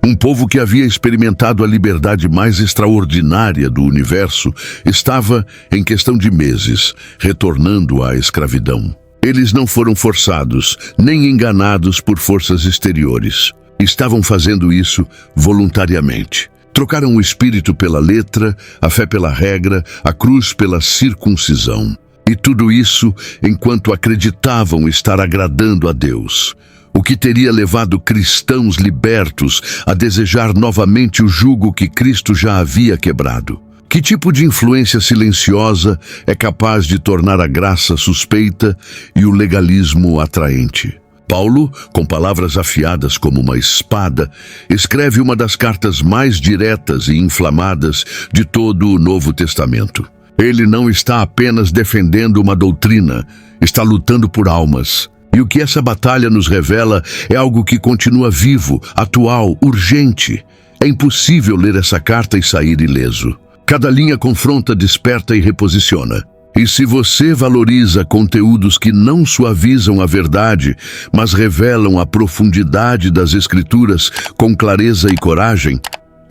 Um povo que havia experimentado a liberdade mais extraordinária do universo estava, em questão de meses, retornando à escravidão. Eles não foram forçados, nem enganados por forças exteriores. Estavam fazendo isso voluntariamente. Trocaram o espírito pela letra, a fé pela regra, a cruz pela circuncisão. E tudo isso enquanto acreditavam estar agradando a Deus. O que teria levado cristãos libertos a desejar novamente o jugo que Cristo já havia quebrado? Que tipo de influência silenciosa é capaz de tornar a graça suspeita e o legalismo atraente? Paulo, com palavras afiadas como uma espada, escreve uma das cartas mais diretas e inflamadas de todo o Novo Testamento. Ele não está apenas defendendo uma doutrina, está lutando por almas. E o que essa batalha nos revela é algo que continua vivo, atual, urgente. É impossível ler essa carta e sair ileso. Cada linha confronta, desperta e reposiciona. E se você valoriza conteúdos que não suavizam a verdade, mas revelam a profundidade das Escrituras com clareza e coragem,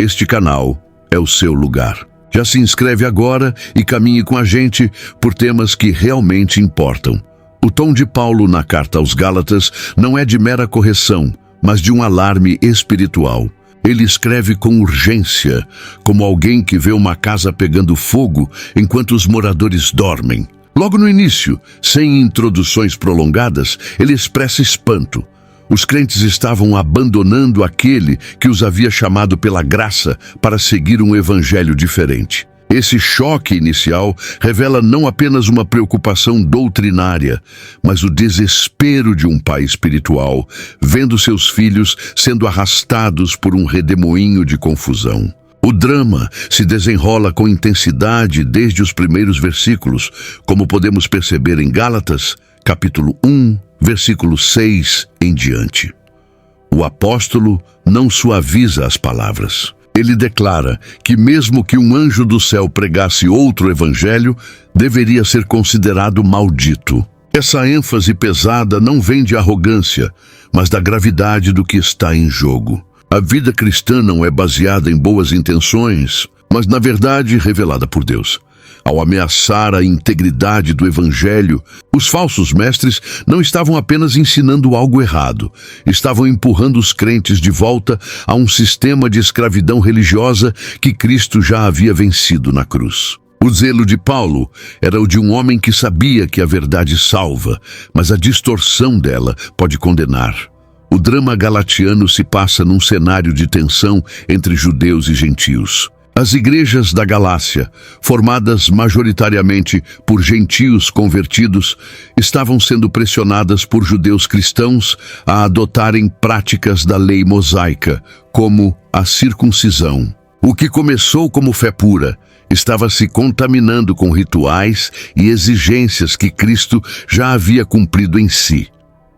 este canal é o seu lugar. Já se inscreve agora e caminhe com a gente por temas que realmente importam. O tom de Paulo na carta aos Gálatas não é de mera correção, mas de um alarme espiritual. Ele escreve com urgência, como alguém que vê uma casa pegando fogo enquanto os moradores dormem. Logo no início, sem introduções prolongadas, ele expressa espanto. Os crentes estavam abandonando aquele que os havia chamado pela graça para seguir um evangelho diferente. Esse choque inicial revela não apenas uma preocupação doutrinária, mas o desespero de um pai espiritual, vendo seus filhos sendo arrastados por um redemoinho de confusão. O drama se desenrola com intensidade desde os primeiros versículos, como podemos perceber em Gálatas, capítulo 1, versículo 6 em diante. O apóstolo não suaviza as palavras. Ele declara que mesmo que um anjo do céu pregasse outro evangelho, deveria ser considerado maldito. Essa ênfase pesada não vem de arrogância, mas da gravidade do que está em jogo. A vida cristã não é baseada em boas intenções, mas na verdade revelada por Deus. Ao ameaçar a integridade do evangelho, os falsos mestres não estavam apenas ensinando algo errado, estavam empurrando os crentes de volta a um sistema de escravidão religiosa que Cristo já havia vencido na cruz. O zelo de Paulo era o de um homem que sabia que a verdade salva, mas a distorção dela pode condenar. O drama galatiano se passa num cenário de tensão entre judeus e gentios. As igrejas da Galácia, formadas majoritariamente por gentios convertidos, estavam sendo pressionadas por judeus cristãos a adotarem práticas da lei mosaica, como a circuncisão. O que começou como fé pura estava se contaminando com rituais e exigências que Cristo já havia cumprido em si.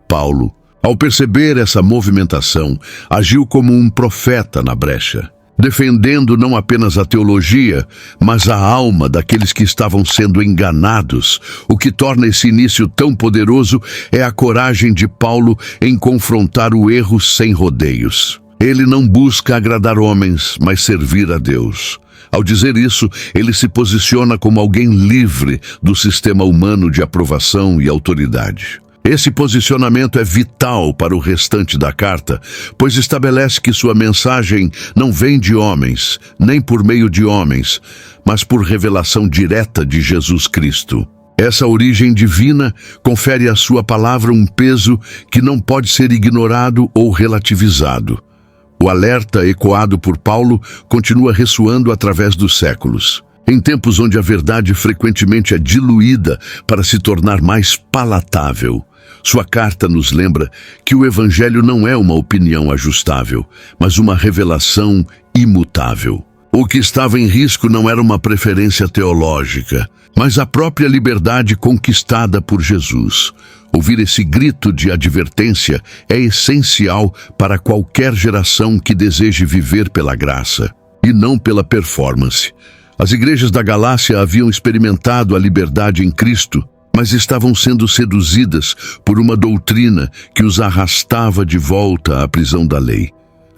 Paulo, ao perceber essa movimentação, agiu como um profeta na brecha, defendendo não apenas a teologia, mas a alma daqueles que estavam sendo enganados. O que torna esse início tão poderoso é a coragem de Paulo em confrontar o erro sem rodeios. Ele não busca agradar homens, mas servir a Deus. Ao dizer isso, ele se posiciona como alguém livre do sistema humano de aprovação e autoridade. Esse posicionamento é vital para o restante da carta, pois estabelece que sua mensagem não vem de homens, nem por meio de homens, mas por revelação direta de Jesus Cristo. Essa origem divina confere à sua palavra um peso que não pode ser ignorado ou relativizado. O alerta ecoado por Paulo continua ressoando através dos séculos. Em tempos onde a verdade frequentemente é diluída para se tornar mais palatável, sua carta nos lembra que o Evangelho não é uma opinião ajustável, mas uma revelação imutável. O que estava em risco não era uma preferência teológica, mas a própria liberdade conquistada por Jesus. Ouvir esse grito de advertência é essencial para qualquer geração que deseje viver pela graça, e não pela performance. As igrejas da Galácia haviam experimentado a liberdade em Cristo, mas estavam sendo seduzidas por uma doutrina que os arrastava de volta à prisão da lei.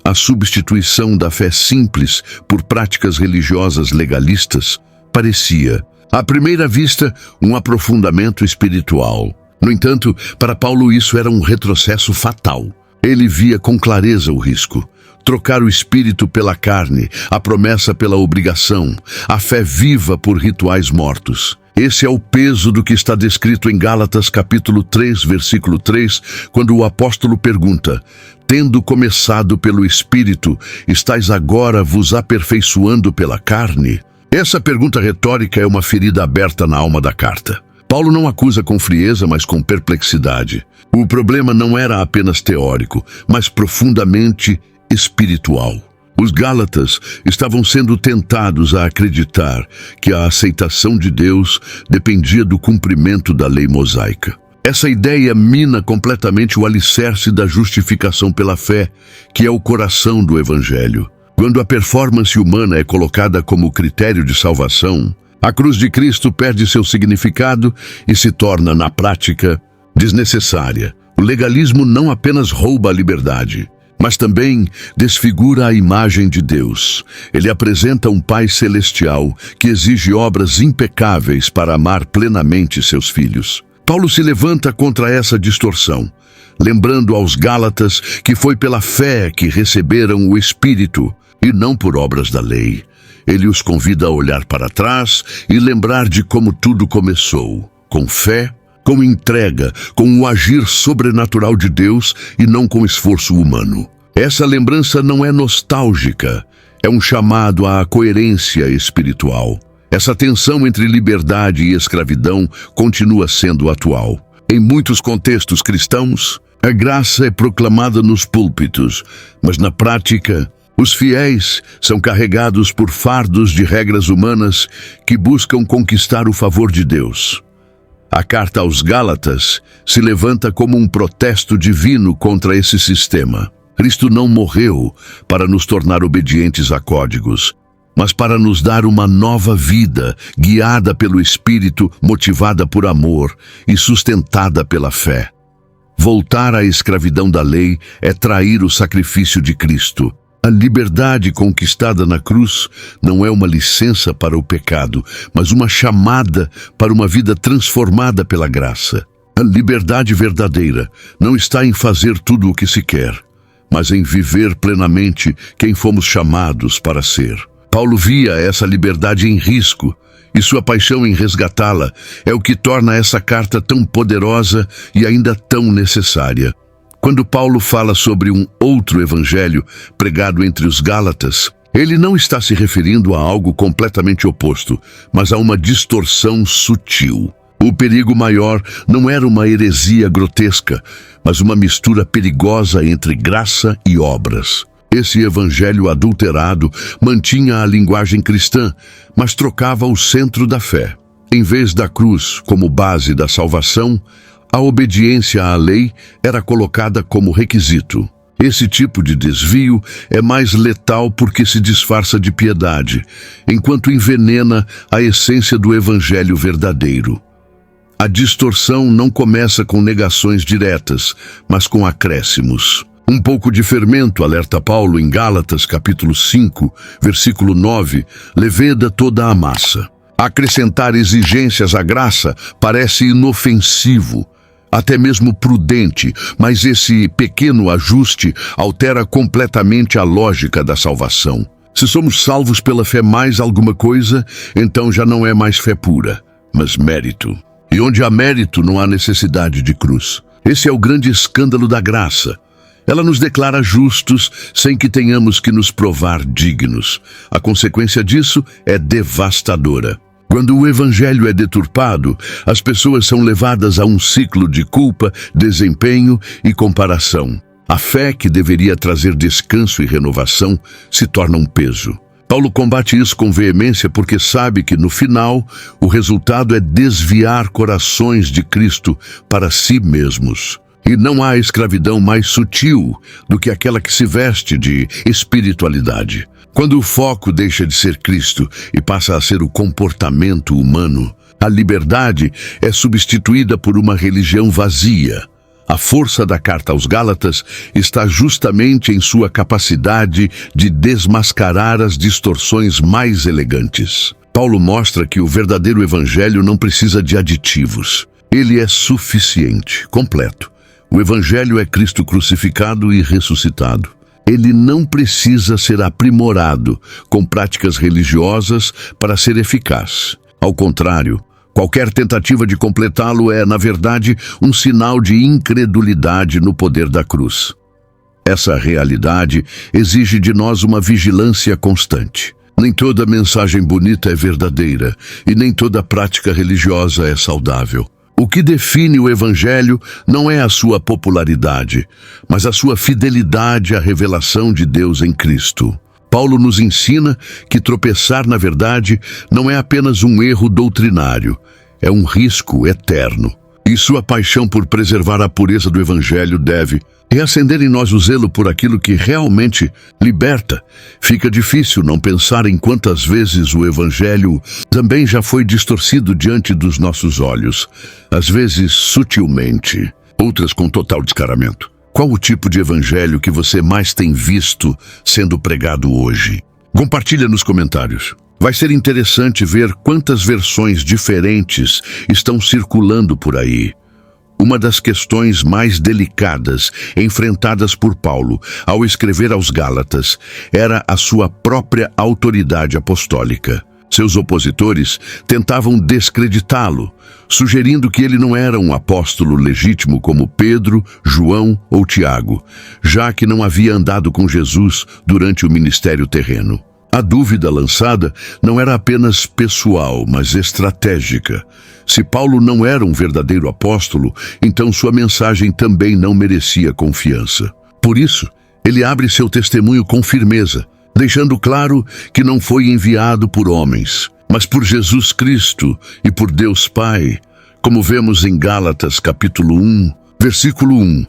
a substituição da fé simples por práticas religiosas legalistas parecia, à primeira vista, um aprofundamento espiritual. No entanto, para Paulo isso era um retrocesso fatal. Ele via com clareza o risco. Trocar o espírito pela carne, a promessa pela obrigação, a fé viva por rituais mortos. Esse é o peso do que está descrito em Gálatas capítulo 3, versículo 3, quando o apóstolo pergunta: tendo começado pelo Espírito, estáis agora vos aperfeiçoando pela carne? Essa pergunta retórica é uma ferida aberta na alma da carta. Paulo não acusa com frieza, mas com perplexidade. O problema não era apenas teórico, mas profundamente espiritual. Os Gálatas estavam sendo tentados a acreditar que a aceitação de Deus dependia do cumprimento da lei mosaica. Essa ideia mina completamente o alicerce da justificação pela fé, que é o coração do Evangelho. Quando a performance humana é colocada como critério de salvação, a cruz de Cristo perde seu significado e se torna, na prática, desnecessária. O legalismo não apenas rouba a liberdade, mas também desfigura a imagem de Deus. Ele apresenta um Pai celestial que exige obras impecáveis para amar plenamente seus filhos. Paulo se levanta contra essa distorção, lembrando aos Gálatas que foi pela fé que receberam o Espírito e não por obras da lei. Ele os convida a olhar para trás e lembrar de como tudo começou, com fé, com entrega, com o agir sobrenatural de Deus e não com esforço humano. Essa lembrança não é nostálgica, é um chamado à coerência espiritual. Essa tensão entre liberdade e escravidão continua sendo atual. Em muitos contextos cristãos, a graça é proclamada nos púlpitos, mas na prática, os fiéis são carregados por fardos de regras humanas que buscam conquistar o favor de Deus. A carta aos Gálatas se levanta como um protesto divino contra esse sistema. Cristo não morreu para nos tornar obedientes a códigos, mas para nos dar uma nova vida, guiada pelo Espírito, motivada por amor e sustentada pela fé. Voltar à escravidão da lei é trair o sacrifício de Cristo. A liberdade conquistada na cruz não é uma licença para o pecado, mas uma chamada para uma vida transformada pela graça. A liberdade verdadeira não está em fazer tudo o que se quer, mas em viver plenamente quem fomos chamados para ser. Paulo via essa liberdade em risco, e sua paixão em resgatá-la é o que torna essa carta tão poderosa e ainda tão necessária. Quando Paulo fala sobre um outro evangelho pregado entre os Gálatas, ele não está se referindo a algo completamente oposto, mas a uma distorção sutil. O perigo maior não era uma heresia grotesca, mas uma mistura perigosa entre graça e obras. Esse evangelho adulterado mantinha a linguagem cristã, mas trocava o centro da fé. Em vez da cruz como base da salvação, a obediência à lei era colocada como requisito. Esse tipo de desvio é mais letal porque se disfarça de piedade, enquanto envenena a essência do evangelho verdadeiro. A distorção não começa com negações diretas, mas com acréscimos. Um pouco de fermento, alerta Paulo em Gálatas capítulo 5, versículo 9, leveda toda a massa. Acrescentar exigências à graça parece inofensivo, até mesmo prudente, mas esse pequeno ajuste altera completamente a lógica da salvação. Se somos salvos pela fé mais alguma coisa, então já não é mais fé pura, mas mérito. E onde há mérito, não há necessidade de cruz. Esse é o grande escândalo da graça. Ela nos declara justos sem que tenhamos que nos provar dignos. A consequência disso é devastadora. Quando o evangelho é deturpado, as pessoas são levadas a um ciclo de culpa, desempenho e comparação. A fé, que deveria trazer descanso e renovação, se torna um peso. Paulo combate isso com veemência porque sabe que, no final, o resultado é desviar corações de Cristo para si mesmos. E não há escravidão mais sutil do que aquela que se veste de espiritualidade. Quando o foco deixa de ser Cristo e passa a ser o comportamento humano, a liberdade é substituída por uma religião vazia. A força da carta aos Gálatas está justamente em sua capacidade de desmascarar as distorções mais elegantes. Paulo mostra que o verdadeiro evangelho não precisa de aditivos. Ele é suficiente, completo. O evangelho é Cristo crucificado e ressuscitado. Ele não precisa ser aprimorado com práticas religiosas para ser eficaz. Ao contrário, qualquer tentativa de completá-lo é, na verdade, um sinal de incredulidade no poder da cruz. Essa realidade exige de nós uma vigilância constante. Nem toda mensagem bonita é verdadeira e nem toda prática religiosa é saudável. O que define o Evangelho não é a sua popularidade, mas a sua fidelidade à revelação de Deus em Cristo. Paulo nos ensina que tropeçar na verdade não é apenas um erro doutrinário, é um risco eterno. E sua paixão por preservar a pureza do Evangelho deve reacender em nós o zelo por aquilo que realmente liberta. Fica difícil não pensar em quantas vezes o Evangelho também já foi distorcido diante dos nossos olhos, às vezes sutilmente, outras com total descaramento. Qual o tipo de Evangelho que você mais tem visto sendo pregado hoje? Compartilha nos comentários. Vai ser interessante ver quantas versões diferentes estão circulando por aí. Uma das questões mais delicadas enfrentadas por Paulo ao escrever aos Gálatas era a sua própria autoridade apostólica. Seus opositores tentavam descreditá-lo, sugerindo que ele não era um apóstolo legítimo como Pedro, João ou Tiago, já que não havia andado com Jesus durante o ministério terreno. A dúvida lançada não era apenas pessoal, mas estratégica. Se Paulo não era um verdadeiro apóstolo, então sua mensagem também não merecia confiança. Por isso, ele abre seu testemunho com firmeza, deixando claro que não foi enviado por homens, mas por Jesus Cristo e por Deus Pai, como vemos em Gálatas capítulo 1, versículo 1.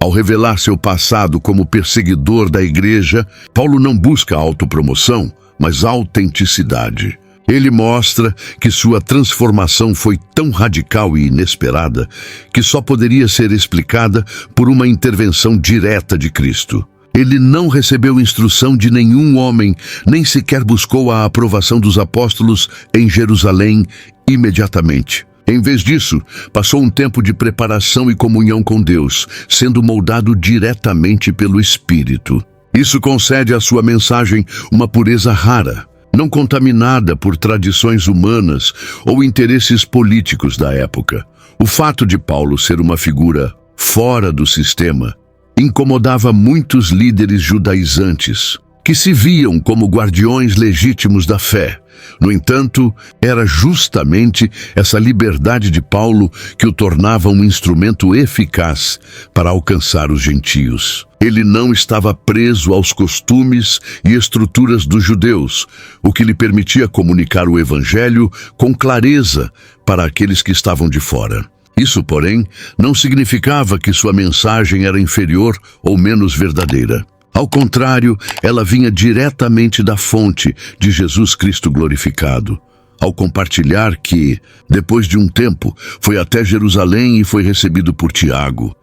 Ao revelar seu passado como perseguidor da igreja, Paulo não busca autopromoção, mas autenticidade. Ele mostra que sua transformação foi tão radical e inesperada que só poderia ser explicada por uma intervenção direta de Cristo. Ele não recebeu instrução de nenhum homem, nem sequer buscou a aprovação dos apóstolos em Jerusalém imediatamente. Em vez disso, passou um tempo de preparação e comunhão com Deus, sendo moldado diretamente pelo Espírito. Isso concede à sua mensagem uma pureza rara, não contaminada por tradições humanas ou interesses políticos da época. O fato de Paulo ser uma figura fora do sistema incomodava muitos líderes judaizantes, que se viam como guardiões legítimos da fé. No entanto, era justamente essa liberdade de Paulo que o tornava um instrumento eficaz para alcançar os gentios. Ele não estava preso aos costumes e estruturas dos judeus, o que lhe permitia comunicar o evangelho com clareza para aqueles que estavam de fora. Isso, porém, não significava que sua mensagem era inferior ou menos verdadeira. Ao contrário, ela vinha diretamente da fonte de Jesus Cristo glorificado. Ao compartilhar que, depois de um tempo, foi até Jerusalém e foi recebido por Tiago,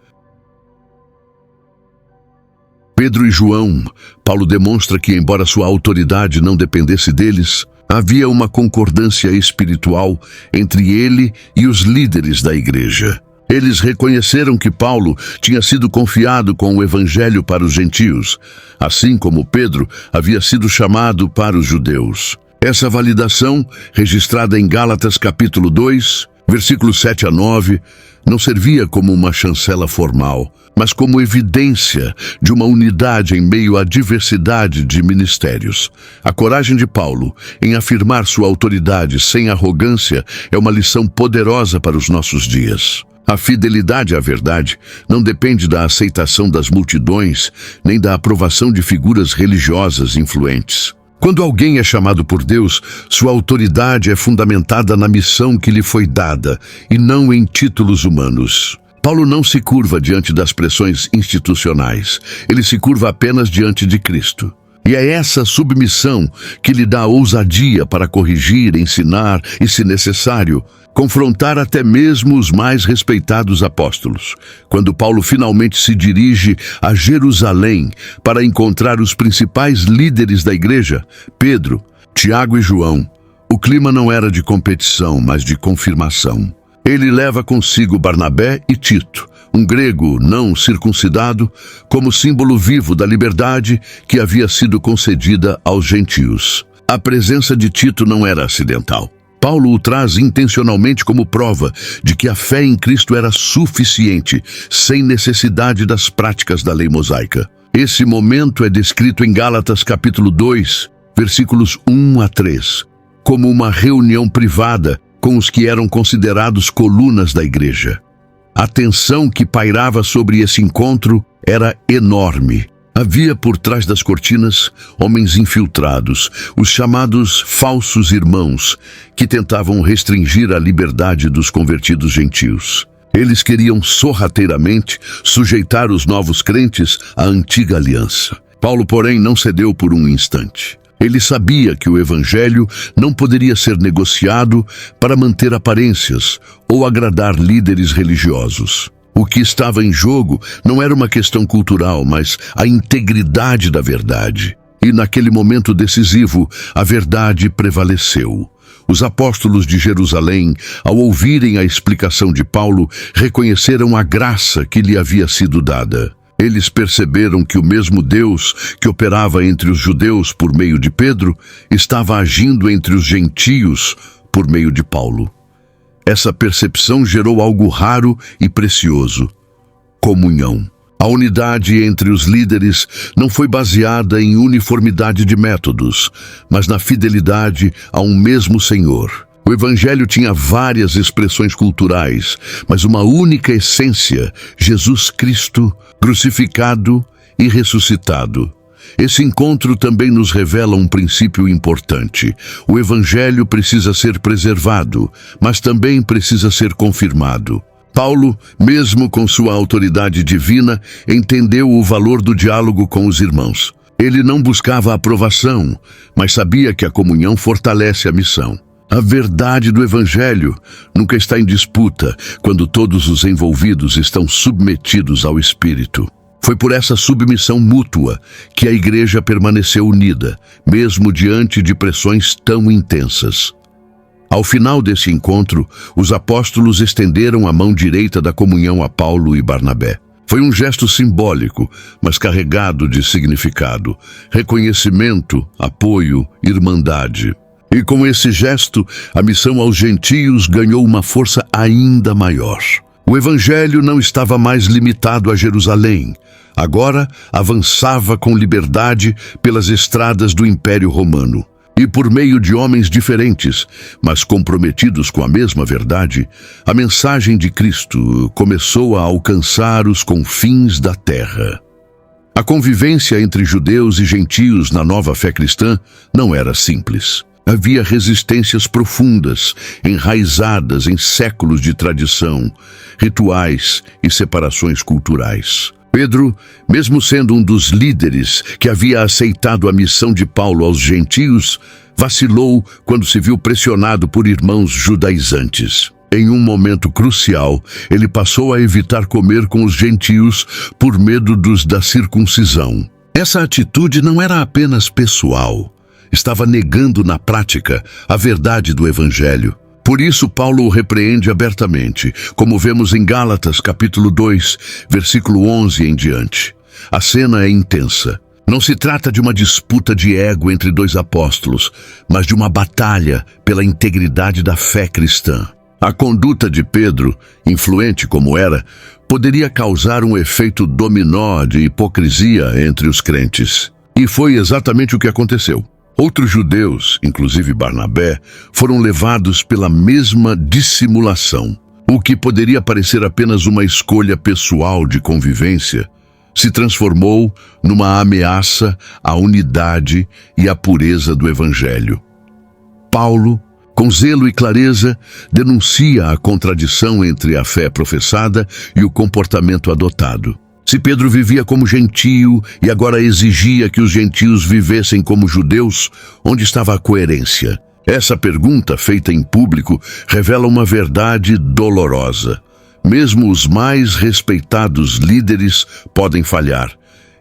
Pedro e João, Paulo demonstra que, embora sua autoridade não dependesse deles, havia uma concordância espiritual entre ele e os líderes da igreja. Eles reconheceram que Paulo tinha sido confiado com o evangelho para os gentios, assim como Pedro havia sido chamado para os judeus. Essa validação, registrada em Gálatas capítulo 2, versículos 7 a 9, não servia como uma chancela formal, mas como evidência de uma unidade em meio à diversidade de ministérios. A coragem de Paulo em afirmar sua autoridade sem arrogância é uma lição poderosa para os nossos dias. A fidelidade à verdade não depende da aceitação das multidões, nem da aprovação de figuras religiosas influentes. Quando alguém é chamado por Deus, sua autoridade é fundamentada na missão que lhe foi dada, e não em títulos humanos. Paulo não se curva diante das pressões institucionais, ele se curva apenas diante de Cristo. E é essa submissão que lhe dá ousadia para corrigir, ensinar e, se necessário, confrontar até mesmo os mais respeitados apóstolos. Quando Paulo finalmente se dirige a Jerusalém para encontrar os principais líderes da igreja, Pedro, Tiago e João, o clima não era de competição, mas de confirmação. Ele leva consigo Barnabé e Tito, um grego não circuncidado, como símbolo vivo da liberdade que havia sido concedida aos gentios. A presença de Tito não era acidental. Paulo o traz intencionalmente como prova de que a fé em Cristo era suficiente, sem necessidade das práticas da lei mosaica. Esse momento é descrito em Gálatas capítulo 2, versículos 1 a 3, como uma reunião privada com os que eram considerados colunas da igreja. A tensão que pairava sobre esse encontro era enorme. Havia por trás das cortinas homens infiltrados, os chamados falsos irmãos, que tentavam restringir a liberdade dos convertidos gentios. Eles queriam sorrateiramente sujeitar os novos crentes à antiga aliança. Paulo, porém, não cedeu por um instante. Ele sabia que o evangelho não poderia ser negociado para manter aparências ou agradar líderes religiosos. O que estava em jogo não era uma questão cultural, mas a integridade da verdade. E naquele momento decisivo, a verdade prevaleceu. Os apóstolos de Jerusalém, ao ouvirem a explicação de Paulo, reconheceram a graça que lhe havia sido dada. Eles perceberam que o mesmo Deus que operava entre os judeus por meio de Pedro, estava agindo entre os gentios por meio de Paulo. Essa percepção gerou algo raro e precioso: comunhão. A unidade entre os líderes não foi baseada em uniformidade de métodos, mas na fidelidade a um mesmo Senhor. O Evangelho tinha várias expressões culturais, mas uma única essência: Jesus Cristo, crucificado e ressuscitado. Esse encontro também nos revela um princípio importante. O Evangelho precisa ser preservado, mas também precisa ser confirmado. Paulo, mesmo com sua autoridade divina, entendeu o valor do diálogo com os irmãos. Ele não buscava aprovação, mas sabia que a comunhão fortalece a missão. A verdade do Evangelho nunca está em disputa quando todos os envolvidos estão submetidos ao Espírito. Foi por essa submissão mútua que a igreja permaneceu unida, mesmo diante de pressões tão intensas. Ao final desse encontro, os apóstolos estenderam a mão direita da comunhão a Paulo e Barnabé. Foi um gesto simbólico, mas carregado de significado: reconhecimento, apoio, irmandade. E com esse gesto, a missão aos gentios ganhou uma força ainda maior. O Evangelho não estava mais limitado a Jerusalém. Agora avançava com liberdade pelas estradas do Império Romano. E por meio de homens diferentes, mas comprometidos com a mesma verdade, a mensagem de Cristo começou a alcançar os confins da terra. A convivência entre judeus e gentios na nova fé cristã não era simples. Havia resistências profundas, enraizadas em séculos de tradição, rituais e separações culturais. Pedro, mesmo sendo um dos líderes que havia aceitado a missão de Paulo aos gentios, vacilou quando se viu pressionado por irmãos judaizantes. Em um momento crucial, ele passou a evitar comer com os gentios por medo dos da circuncisão. Essa atitude não era apenas pessoal. Estava negando na prática a verdade do Evangelho. Por isso, Paulo o repreende abertamente, como vemos em Gálatas capítulo 2, versículo 11 em diante. A cena é intensa. Não se trata de uma disputa de ego entre dois apóstolos, mas de uma batalha pela integridade da fé cristã. A conduta de Pedro, influente como era, poderia causar um efeito dominó de hipocrisia entre os crentes. E foi exatamente o que aconteceu. Outros judeus, inclusive Barnabé, foram levados pela mesma dissimulação. O que poderia parecer apenas uma escolha pessoal de convivência, se transformou numa ameaça à unidade e à pureza do Evangelho. Paulo, com zelo e clareza, denuncia a contradição entre a fé professada e o comportamento adotado. Se Pedro vivia como gentio e agora exigia que os gentios vivessem como judeus, onde estava a coerência? Essa pergunta, feita em público, revela uma verdade dolorosa. Mesmo os mais respeitados líderes podem falhar,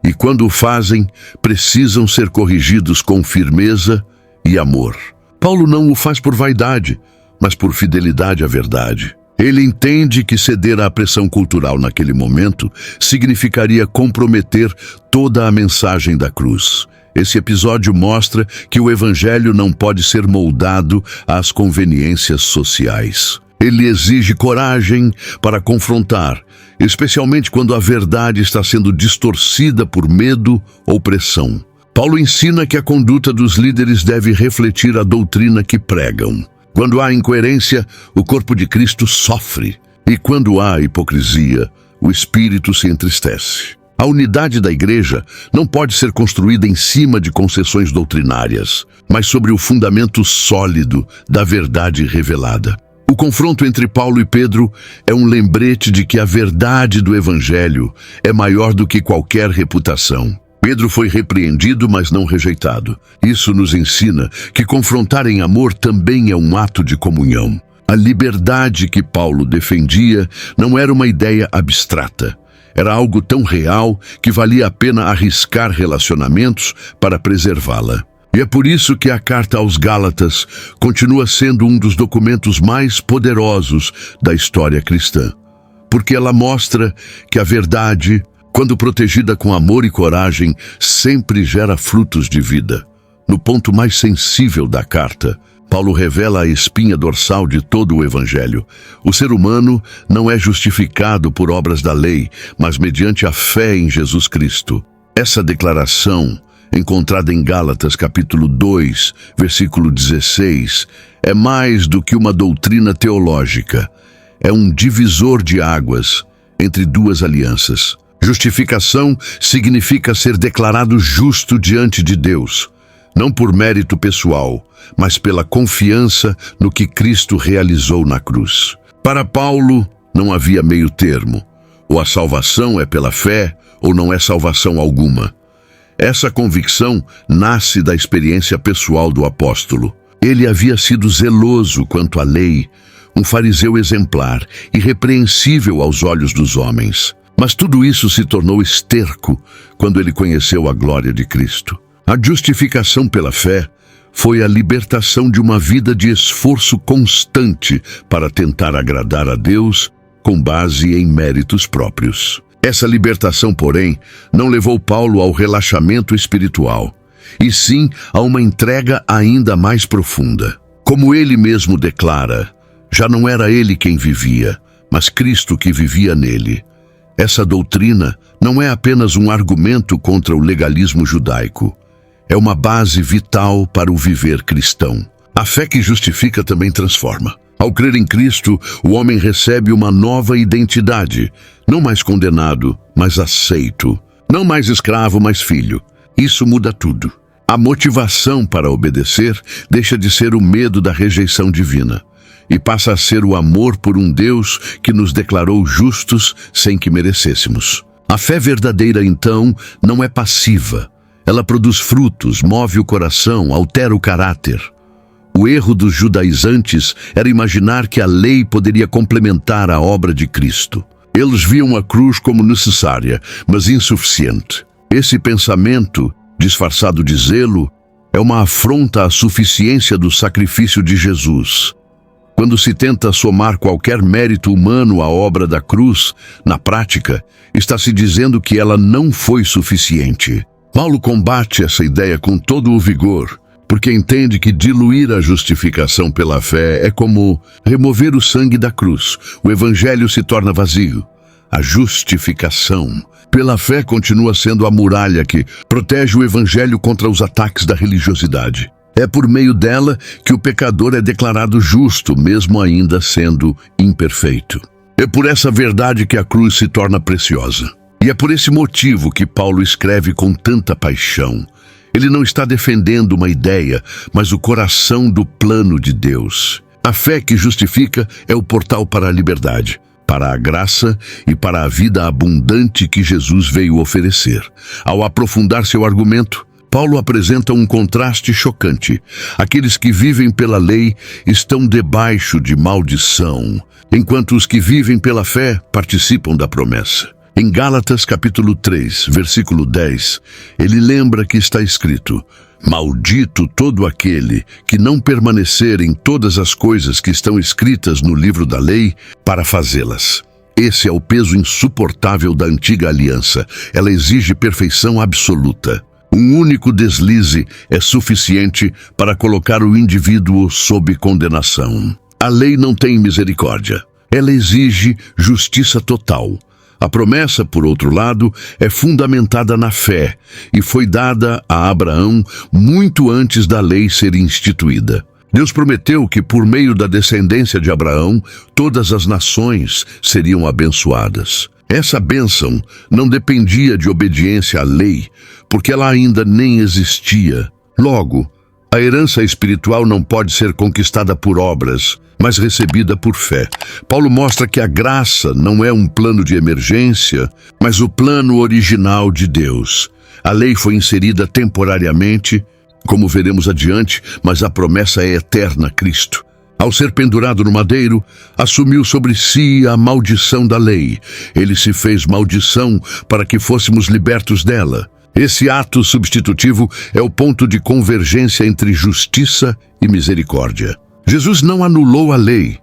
e quando o fazem, precisam ser corrigidos com firmeza e amor. Paulo não o faz por vaidade, mas por fidelidade à verdade. Ele entende que ceder à pressão cultural naquele momento significaria comprometer toda a mensagem da cruz. Esse episódio mostra que o Evangelho não pode ser moldado às conveniências sociais. Ele exige coragem para confrontar, especialmente quando a verdade está sendo distorcida por medo ou pressão. Paulo ensina que a conduta dos líderes deve refletir a doutrina que pregam. Quando há incoerência, o corpo de Cristo sofre. E quando há hipocrisia, o espírito se entristece. A unidade da igreja não pode ser construída em cima de concessões doutrinárias, mas sobre o fundamento sólido da verdade revelada. O confronto entre Paulo e Pedro é um lembrete de que a verdade do Evangelho é maior do que qualquer reputação. Pedro foi repreendido, mas não rejeitado. Isso nos ensina que confrontar em amor também é um ato de comunhão. A liberdade que Paulo defendia não era uma ideia abstrata. Era algo tão real que valia a pena arriscar relacionamentos para preservá-la. E é por isso que a Carta aos Gálatas continua sendo um dos documentos mais poderosos da história cristã. Porque ela mostra que a verdade, quando protegida com amor e coragem, sempre gera frutos de vida. No ponto mais sensível da carta, Paulo revela a espinha dorsal de todo o Evangelho. O ser humano não é justificado por obras da lei, mas mediante a fé em Jesus Cristo. Essa declaração, encontrada em Gálatas capítulo 2, versículo 16, é mais do que uma doutrina teológica. É um divisor de águas entre duas alianças. Justificação significa ser declarado justo diante de Deus, não por mérito pessoal, mas pela confiança no que Cristo realizou na cruz. Para Paulo, não havia meio termo. Ou a salvação é pela fé, ou não é salvação alguma. Essa convicção nasce da experiência pessoal do apóstolo. Ele havia sido zeloso quanto à lei, um fariseu exemplar, irrepreensível aos olhos dos homens. Mas tudo isso se tornou esterco quando ele conheceu a glória de Cristo. A justificação pela fé foi a libertação de uma vida de esforço constante para tentar agradar a Deus com base em méritos próprios. Essa libertação, porém, não levou Paulo ao relaxamento espiritual, e sim a uma entrega ainda mais profunda. Como ele mesmo declara, já não era ele quem vivia, mas Cristo que vivia nele. Essa doutrina não é apenas um argumento contra o legalismo judaico. É uma base vital para o viver cristão. A fé que justifica também transforma. Ao crer em Cristo, o homem recebe uma nova identidade. Não mais condenado, mas aceito. Não mais escravo, mas filho. Isso muda tudo. A motivação para obedecer deixa de ser o medo da rejeição divina e passa a ser o amor por um Deus que nos declarou justos sem que merecêssemos. A fé verdadeira, então, não é passiva. Ela produz frutos, move o coração, altera o caráter. O erro dos judaizantes era imaginar que a lei poderia complementar a obra de Cristo. Eles viam a cruz como necessária, mas insuficiente. Esse pensamento, disfarçado de zelo, é uma afronta à suficiência do sacrifício de Jesus. Quando se tenta somar qualquer mérito humano à obra da cruz, na prática, está se dizendo que ela não foi suficiente. Paulo combate essa ideia com todo o vigor, porque entende que diluir a justificação pela fé é como remover o sangue da cruz. O Evangelho se torna vazio. A justificação pela fé continua sendo a muralha que protege o Evangelho contra os ataques da religiosidade. É por meio dela que o pecador é declarado justo, mesmo ainda sendo imperfeito. É por essa verdade que a cruz se torna preciosa. E é por esse motivo que Paulo escreve com tanta paixão. Ele não está defendendo uma ideia, mas o coração do plano de Deus. A fé que justifica é o portal para a liberdade, para a graça e para a vida abundante que Jesus veio oferecer. Ao aprofundar seu argumento, Paulo apresenta um contraste chocante. Aqueles que vivem pela lei estão debaixo de maldição, enquanto os que vivem pela fé participam da promessa. Em Gálatas capítulo 3, versículo 10, ele lembra que está escrito: maldito todo aquele que não permanecer em todas as coisas que estão escritas no livro da lei para fazê-las. Esse é o peso insuportável da antiga aliança. Ela exige perfeição absoluta. Um único deslize é suficiente para colocar o indivíduo sob condenação. A lei não tem misericórdia. Ela exige justiça total. A promessa, por outro lado, é fundamentada na fé e foi dada a Abraão muito antes da lei ser instituída. Deus prometeu que, por meio da descendência de Abraão, todas as nações seriam abençoadas. Essa bênção não dependia de obediência à lei, porque ela ainda nem existia. Logo, a herança espiritual não pode ser conquistada por obras, mas recebida por fé. Paulo mostra que a graça não é um plano de emergência, mas o plano original de Deus. A lei foi inserida temporariamente, como veremos adiante, mas a promessa é eterna, Cristo. Ao ser pendurado no madeiro, assumiu sobre si a maldição da lei. Ele se fez maldição para que fôssemos libertos dela. Esse ato substitutivo é o ponto de convergência entre justiça e misericórdia. Jesus não anulou a lei,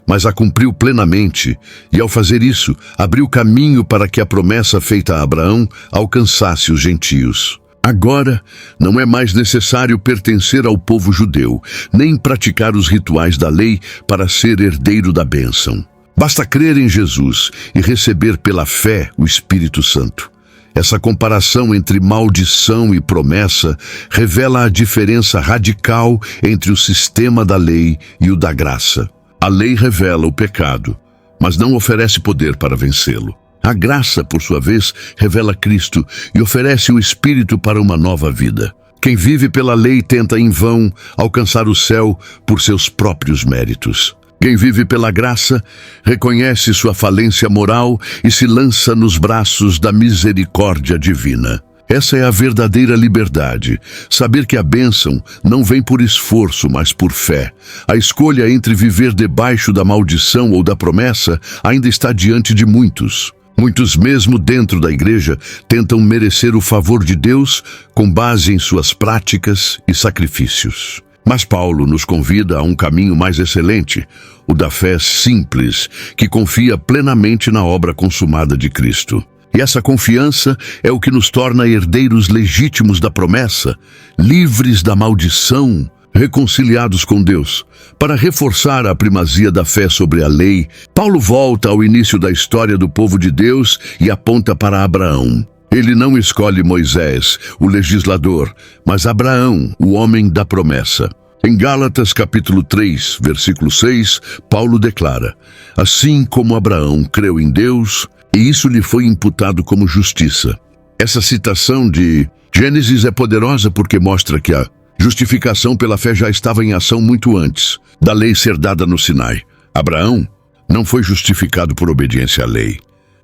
mas a cumpriu plenamente, e ao fazer isso, abriu caminho para que a promessa feita a Abraão alcançasse os gentios. Agora, não é mais necessário pertencer ao povo judeu, nem praticar os rituais da lei para ser herdeiro da bênção. Basta crer em Jesus e receber pela fé o Espírito Santo. Essa comparação entre maldição e promessa revela a diferença radical entre o sistema da lei e o da graça. A lei revela o pecado, mas não oferece poder para vencê-lo. A graça, por sua vez, revela Cristo e oferece o Espírito para uma nova vida. Quem vive pela lei tenta em vão alcançar o céu por seus próprios méritos. Quem vive pela graça reconhece sua falência moral e se lança nos braços da misericórdia divina. Essa é a verdadeira liberdade, saber que a bênção não vem por esforço, mas por fé. A escolha entre viver debaixo da maldição ou da promessa ainda está diante de muitos. Muitos, mesmo dentro da igreja, tentam merecer o favor de Deus com base em suas práticas e sacrifícios. Mas Paulo nos convida a um caminho mais excelente, o da fé simples, que confia plenamente na obra consumada de Cristo. E essa confiança é o que nos torna herdeiros legítimos da promessa, livres da maldição, reconciliados com Deus. Para reforçar a primazia da fé sobre a lei, Paulo volta ao início da história do povo de Deus e aponta para Abraão. Ele não escolhe Moisés, o legislador, mas Abraão, o homem da promessa. Em Gálatas capítulo 3, versículo 6, Paulo declara: assim como Abraão creu em Deus, e isso lhe foi imputado como justiça. Essa citação de Gênesis é poderosa porque mostra que a justificação pela fé já estava em ação muito antes da lei ser dada no Sinai. Abraão não foi justificado por obediência à lei,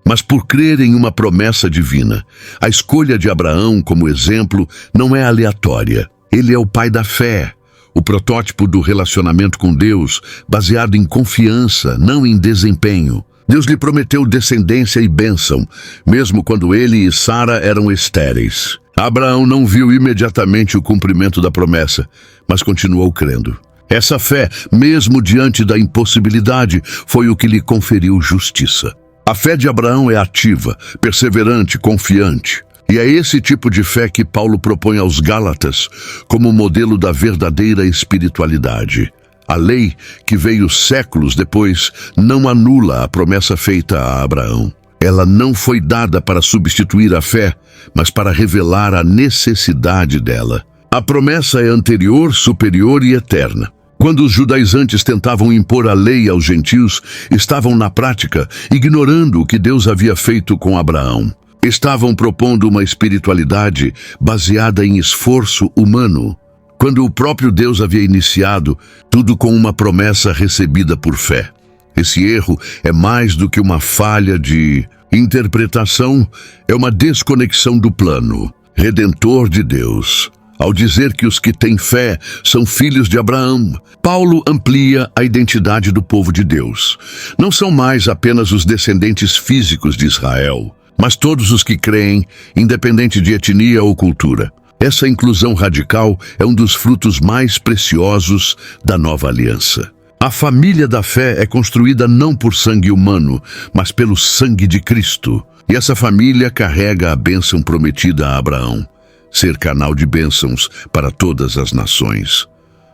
mas por crer em uma promessa divina. A escolha de Abraão como exemplo não é aleatória. Ele é o pai da fé, o protótipo do relacionamento com Deus, baseado em confiança, não em desempenho. Deus lhe prometeu descendência e bênção, mesmo quando ele e Sara eram estéreis. Abraão não viu imediatamente o cumprimento da promessa, mas continuou crendo. Essa fé, mesmo diante da impossibilidade, foi o que lhe conferiu justiça. A fé de Abraão é ativa, perseverante, confiante. E é esse tipo de fé que Paulo propõe aos Gálatas como modelo da verdadeira espiritualidade. A lei, que veio séculos depois, não anula a promessa feita a Abraão. Ela não foi dada para substituir a fé, mas para revelar a necessidade dela. A promessa é anterior, superior e eterna. Quando os judaizantes tentavam impor a lei aos gentios, estavam na prática ignorando o que Deus havia feito com Abraão. Estavam propondo uma espiritualidade baseada em esforço humano, quando o próprio Deus havia iniciado tudo com uma promessa recebida por fé. Esse erro é mais do que uma falha de interpretação, é uma desconexão do plano. Redentor de Deus. Ao dizer que os que têm fé são filhos de Abraão, Paulo amplia a identidade do povo de Deus. Não são mais apenas os descendentes físicos de Israel, mas todos os que creem, independente de etnia ou cultura. Essa inclusão radical é um dos frutos mais preciosos da nova aliança. A família da fé é construída não por sangue humano, mas pelo sangue de Cristo. E essa família carrega a bênção prometida a Abraão: ser canal de bênçãos para todas as nações.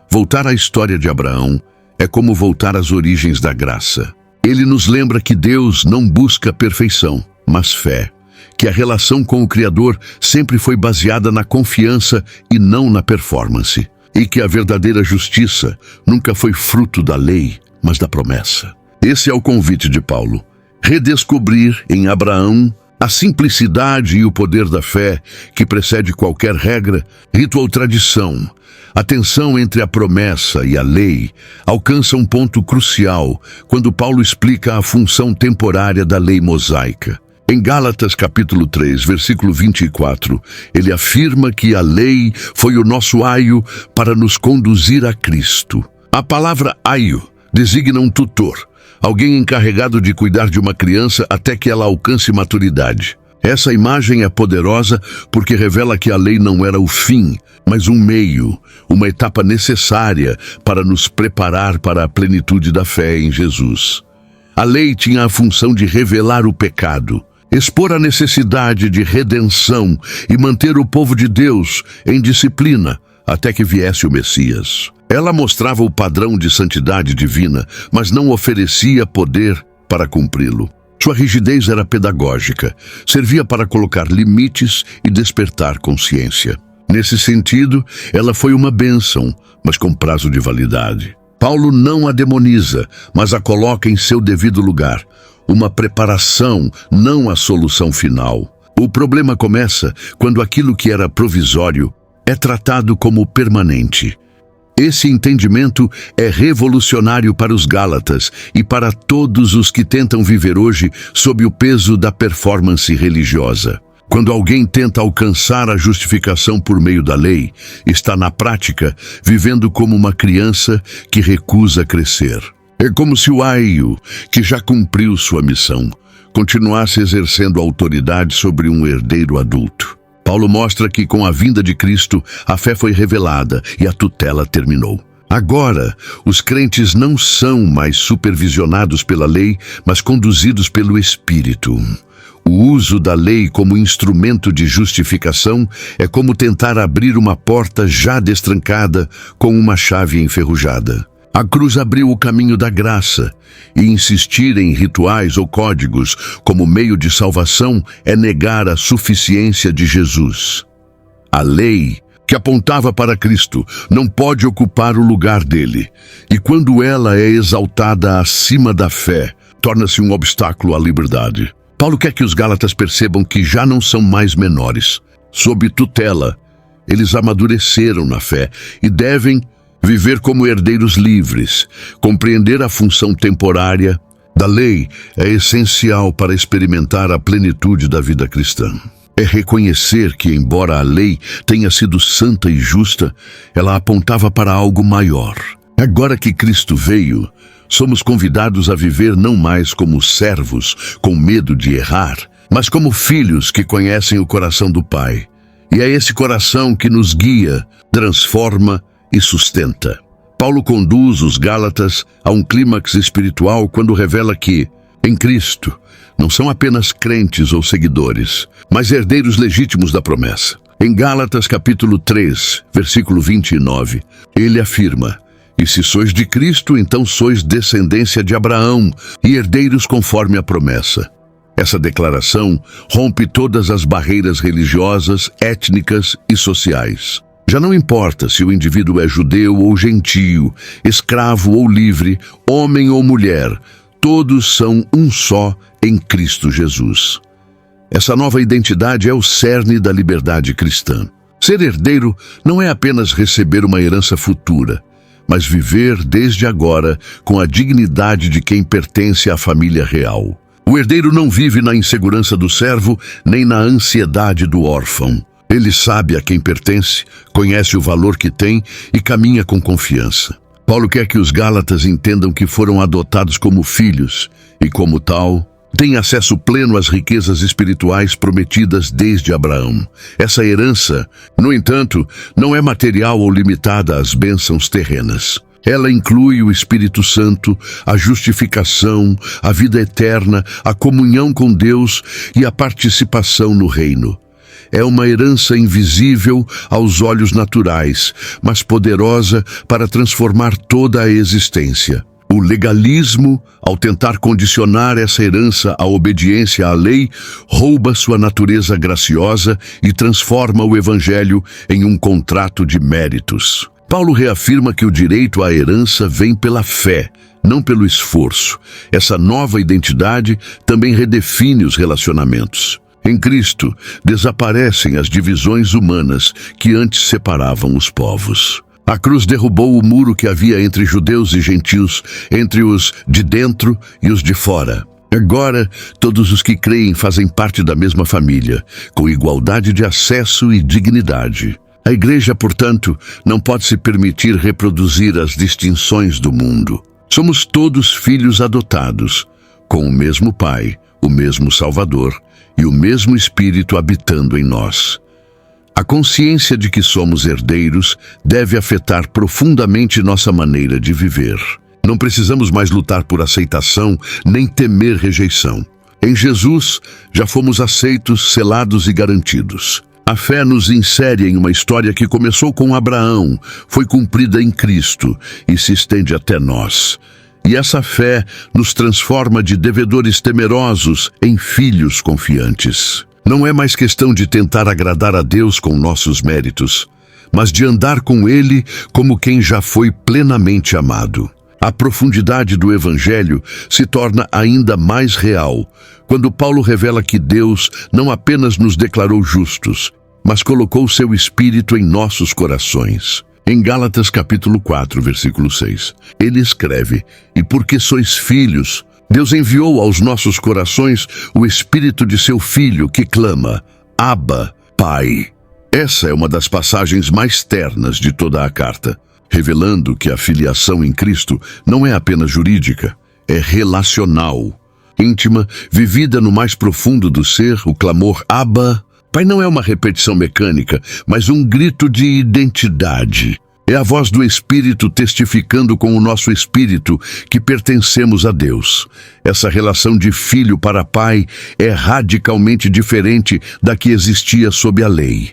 Voltar à história de Abraão é como voltar às origens da graça. Ele nos lembra que Deus não busca perfeição, mas fé, que a relação com o Criador sempre foi baseada na confiança e não na performance, e que a verdadeira justiça nunca foi fruto da lei, mas da promessa. Esse é o convite de Paulo: redescobrir em Abraão a simplicidade e o poder da fé que precede qualquer regra, rito ou tradição. A tensão entre a promessa e a lei alcança um ponto crucial quando Paulo explica a função temporária da lei mosaica. Em Gálatas capítulo 3, versículo 24, ele afirma que a lei foi o nosso aio para nos conduzir a Cristo. A palavra aio designa um tutor, alguém encarregado de cuidar de uma criança até que ela alcance maturidade. Essa imagem é poderosa porque revela que a lei não era o fim, mas um meio, uma etapa necessária para nos preparar para a plenitude da fé em Jesus. A lei tinha a função de revelar o pecado, expor a necessidade de redenção e manter o povo de Deus em disciplina até que viesse o Messias. Ela mostrava o padrão de santidade divina, mas não oferecia poder para cumpri-lo. Sua rigidez era pedagógica, servia para colocar limites e despertar consciência. Nesse sentido, ela foi uma bênção, mas com prazo de validade. Paulo não a demoniza, mas a coloca em seu devido lugar. Uma preparação, não a solução final. O problema começa quando aquilo que era provisório é tratado como permanente. Esse entendimento é revolucionário para os Gálatas e para todos os que tentam viver hoje sob o peso da performance religiosa. Quando alguém tenta alcançar a justificação por meio da lei, está na prática vivendo como uma criança que recusa crescer. É como se o aio, que já cumpriu sua missão, continuasse exercendo autoridade sobre um herdeiro adulto. Paulo mostra que com a vinda de Cristo, a fé foi revelada e a tutela terminou. Agora, os crentes não são mais supervisionados pela lei, mas conduzidos pelo Espírito. O uso da lei como instrumento de justificação é como tentar abrir uma porta já destrancada com uma chave enferrujada. A cruz abriu o caminho da graça, e insistir em rituais ou códigos como meio de salvação é negar a suficiência de Jesus. A lei, que apontava para Cristo, não pode ocupar o lugar dele, e quando ela é exaltada acima da fé, torna-se um obstáculo à liberdade. Paulo quer que os Gálatas percebam que já não são mais menores. Sob tutela, eles amadureceram na fé e devem viver como herdeiros livres. Compreender a função temporária da lei é essencial para experimentar a plenitude da vida cristã. É reconhecer que, embora a lei tenha sido santa e justa, ela apontava para algo maior. Agora que Cristo veio, somos convidados a viver não mais como servos, com medo de errar, mas como filhos que conhecem o coração do Pai. E é esse coração que nos guia, transforma e sustenta. Paulo conduz os Gálatas a um clímax espiritual quando revela que, em Cristo, não são apenas crentes ou seguidores, mas herdeiros legítimos da promessa. Em Gálatas capítulo 3, versículo 29, ele afirma: "E se sois de Cristo, então sois descendência de Abraão e herdeiros conforme a promessa." Essa declaração rompe todas as barreiras religiosas, étnicas e sociais. Já não importa se o indivíduo é judeu ou gentio, escravo ou livre, homem ou mulher, todos são um só em Cristo Jesus. Essa nova identidade é o cerne da liberdade cristã. Ser herdeiro não é apenas receber uma herança futura, mas viver desde agora com a dignidade de quem pertence à família real. O herdeiro não vive na insegurança do servo, nem na ansiedade do órfão. Ele sabe a quem pertence, conhece o valor que tem e caminha com confiança. Paulo quer que os Gálatas entendam que foram adotados como filhos e, como tal, têm acesso pleno às riquezas espirituais prometidas desde Abraão. Essa herança, no entanto, não é material ou limitada às bênçãos terrenas. Ela inclui o Espírito Santo, a justificação, a vida eterna, a comunhão com Deus e a participação no reino. É uma herança invisível aos olhos naturais, mas poderosa para transformar toda a existência. O legalismo, ao tentar condicionar essa herança à obediência à lei, rouba sua natureza graciosa e transforma o Evangelho em um contrato de méritos. Paulo reafirma que o direito à herança vem pela fé, não pelo esforço. Essa nova identidade também redefine os relacionamentos. Em Cristo, desaparecem as divisões humanas que antes separavam os povos. A cruz derrubou o muro que havia entre judeus e gentios, entre os de dentro e os de fora. Agora, todos os que creem fazem parte da mesma família, com igualdade de acesso e dignidade. A Igreja, portanto, não pode se permitir reproduzir as distinções do mundo. Somos todos filhos adotados, com o mesmo Pai, o mesmo Salvador e o mesmo Espírito habitando em nós. A consciência de que somos herdeiros deve afetar profundamente nossa maneira de viver. Não precisamos mais lutar por aceitação nem temer rejeição. Em Jesus, já fomos aceitos, selados e garantidos. A fé nos insere em uma história que começou com Abraão, foi cumprida em Cristo e se estende até nós. E essa fé nos transforma de devedores temerosos em filhos confiantes. Não é mais questão de tentar agradar a Deus com nossos méritos, mas de andar com Ele como quem já foi plenamente amado. A profundidade do Evangelho se torna ainda mais real quando Paulo revela que Deus não apenas nos declarou justos, mas colocou seu Espírito em nossos corações. Em Gálatas capítulo 4, versículo 6, ele escreve: "E porque sois filhos, Deus enviou aos nossos corações o Espírito de seu Filho que clama, Abba, Pai." Essa é uma das passagens mais ternas de toda a carta, revelando que a filiação em Cristo não é apenas jurídica, é relacional, íntima, vivida no mais profundo do ser. O clamor Abba, Pai não é uma repetição mecânica, mas um grito de identidade. É a voz do Espírito testificando com o nosso espírito que pertencemos a Deus. Essa relação de filho para pai é radicalmente diferente da que existia sob a lei.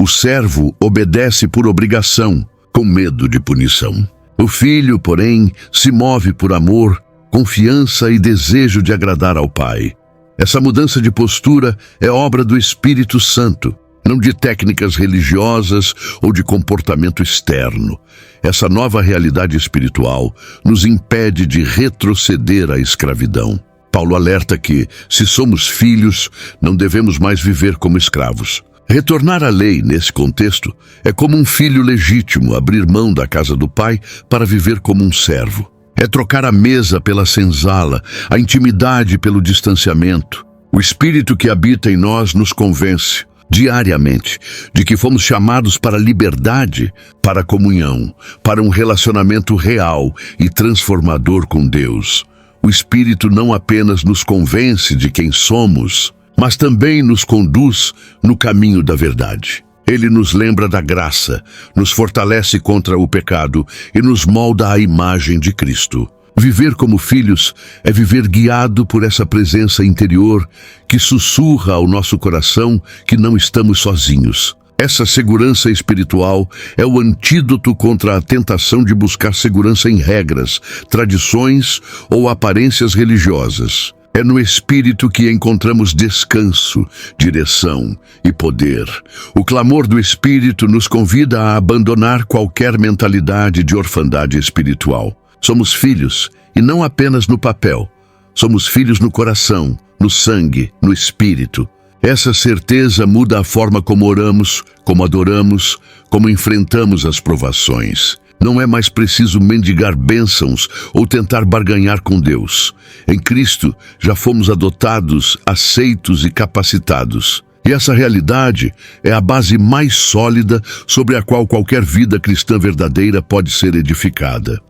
O servo obedece por obrigação, com medo de punição. O filho, porém, se move por amor, confiança e desejo de agradar ao pai. Essa mudança de postura é obra do Espírito Santo, não de técnicas religiosas ou de comportamento externo. Essa nova realidade espiritual nos impede de retroceder à escravidão. Paulo alerta que, se somos filhos, não devemos mais viver como escravos. Retornar à lei, nesse contexto, é como um filho legítimo abrir mão da casa do pai para viver como um servo. É trocar a mesa pela senzala, a intimidade pelo distanciamento. O Espírito que habita em nós nos convence, diariamente, de que fomos chamados para a liberdade, para a comunhão, para um relacionamento real e transformador com Deus. O Espírito não apenas nos convence de quem somos, mas também nos conduz no caminho da verdade. Ele nos lembra da graça, nos fortalece contra o pecado e nos molda à imagem de Cristo. Viver como filhos é viver guiado por essa presença interior que sussurra ao nosso coração que não estamos sozinhos. Essa segurança espiritual é o antídoto contra a tentação de buscar segurança em regras, tradições ou aparências religiosas. É no Espírito que encontramos descanso, direção e poder. O clamor do Espírito nos convida a abandonar qualquer mentalidade de orfandade espiritual. Somos filhos, e não apenas no papel. Somos filhos no coração, no sangue, no espírito. Essa certeza muda a forma como oramos, como adoramos, como enfrentamos as provações. Não é mais preciso mendigar bênçãos ou tentar barganhar com Deus. Em Cristo, já fomos adotados, aceitos e capacitados. E essa realidade é a base mais sólida sobre a qual qualquer vida cristã verdadeira pode ser edificada.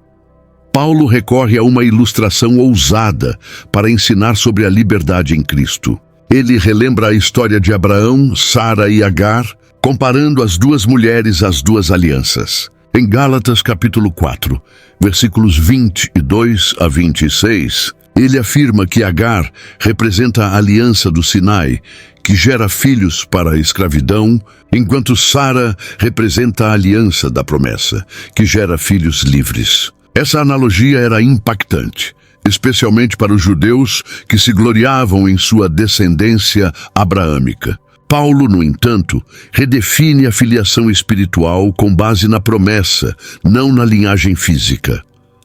Paulo recorre a uma ilustração ousada para ensinar sobre a liberdade em Cristo. Ele relembra a história de Abraão, Sara e Agar, comparando as duas mulheres às duas alianças. Em Gálatas capítulo 4, versículos 22 a 26, ele afirma que Agar representa a aliança do Sinai, que gera filhos para a escravidão, enquanto Sara representa a aliança da promessa, que gera filhos livres. Essa analogia era impactante, especialmente para os judeus que se gloriavam em sua descendência abraâmica. Paulo, no entanto, redefine a filiação espiritual com base na promessa, não na linhagem física.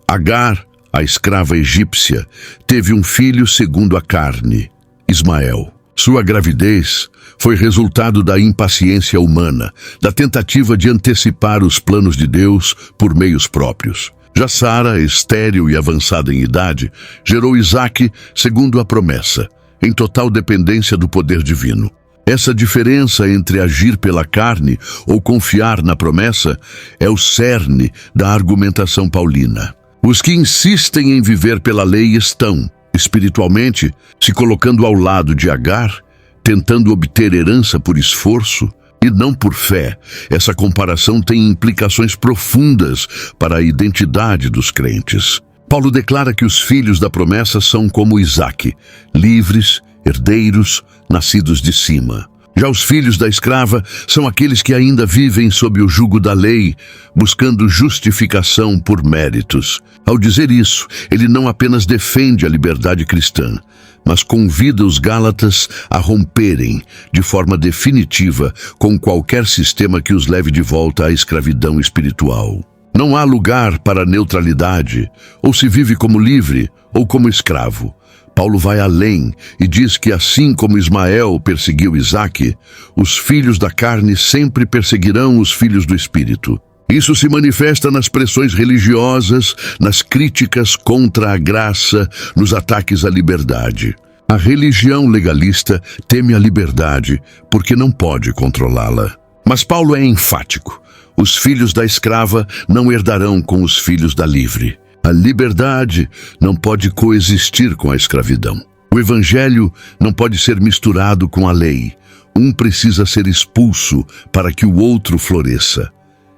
Agar, a escrava egípcia, teve um filho segundo a carne, Ismael. Sua gravidez foi resultado da impaciência humana, da tentativa de antecipar os planos de Deus por meios próprios. Já Sara, estéril e avançada em idade, gerou Isaque segundo a promessa, em total dependência do poder divino. Essa diferença entre agir pela carne ou confiar na promessa é o cerne da argumentação paulina. Os que insistem em viver pela lei estão, espiritualmente, se colocando ao lado de Agar, tentando obter herança por esforço e não por fé. Essa comparação tem implicações profundas para a identidade dos crentes. Paulo declara que os filhos da promessa são como Isaque, livres, herdeiros, nascidos de cima. Já os filhos da escrava são aqueles que ainda vivem sob o jugo da lei, buscando justificação por méritos. Ao dizer isso, ele não apenas defende a liberdade cristã, mas convida os Gálatas a romperem, de forma definitiva, com qualquer sistema que os leve de volta à escravidão espiritual. Não há lugar para neutralidade, ou se vive como livre ou como escravo. Paulo vai além e diz que assim como Ismael perseguiu Isaque, os filhos da carne sempre perseguirão os filhos do Espírito. Isso se manifesta nas pressões religiosas, nas críticas contra a graça, nos ataques à liberdade. A religião legalista teme a liberdade porque não pode controlá-la. Mas Paulo é enfático. Os filhos da escrava não herdarão com os filhos da livre. A liberdade não pode coexistir com a escravidão. O evangelho não pode ser misturado com a lei. Um precisa ser expulso para que o outro floresça.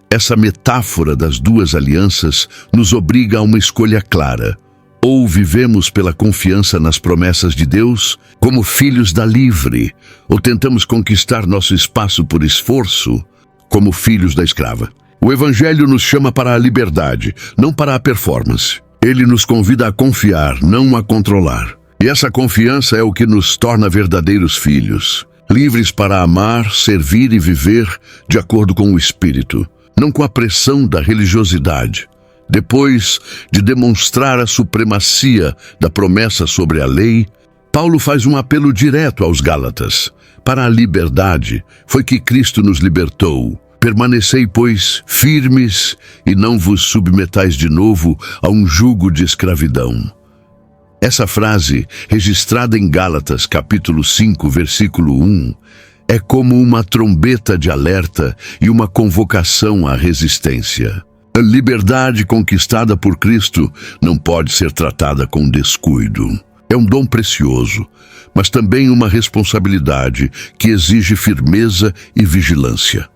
Essa metáfora das duas alianças nos obriga a uma escolha clara. Ou vivemos pela confiança nas promessas de Deus, como filhos da livre, ou tentamos conquistar nosso espaço por esforço, como filhos da escrava. O Evangelho nos chama para a liberdade, não para a performance. Ele nos convida a confiar, não a controlar. E essa confiança é o que nos torna verdadeiros filhos, livres para amar, servir e viver de acordo com o Espírito, não com a pressão da religiosidade. Depois de demonstrar a supremacia da promessa sobre a lei, Paulo faz um apelo direto aos Gálatas. Para a liberdade foi que Cristo nos libertou. Permanecei, pois, firmes e não vos submetais de novo a um jugo de escravidão. Essa frase, registrada em Gálatas capítulo 5, versículo 1, é como uma trombeta de alerta e uma convocação à resistência. A liberdade conquistada por Cristo não pode ser tratada com descuido. É um dom precioso, mas também uma responsabilidade que exige firmeza e vigilância.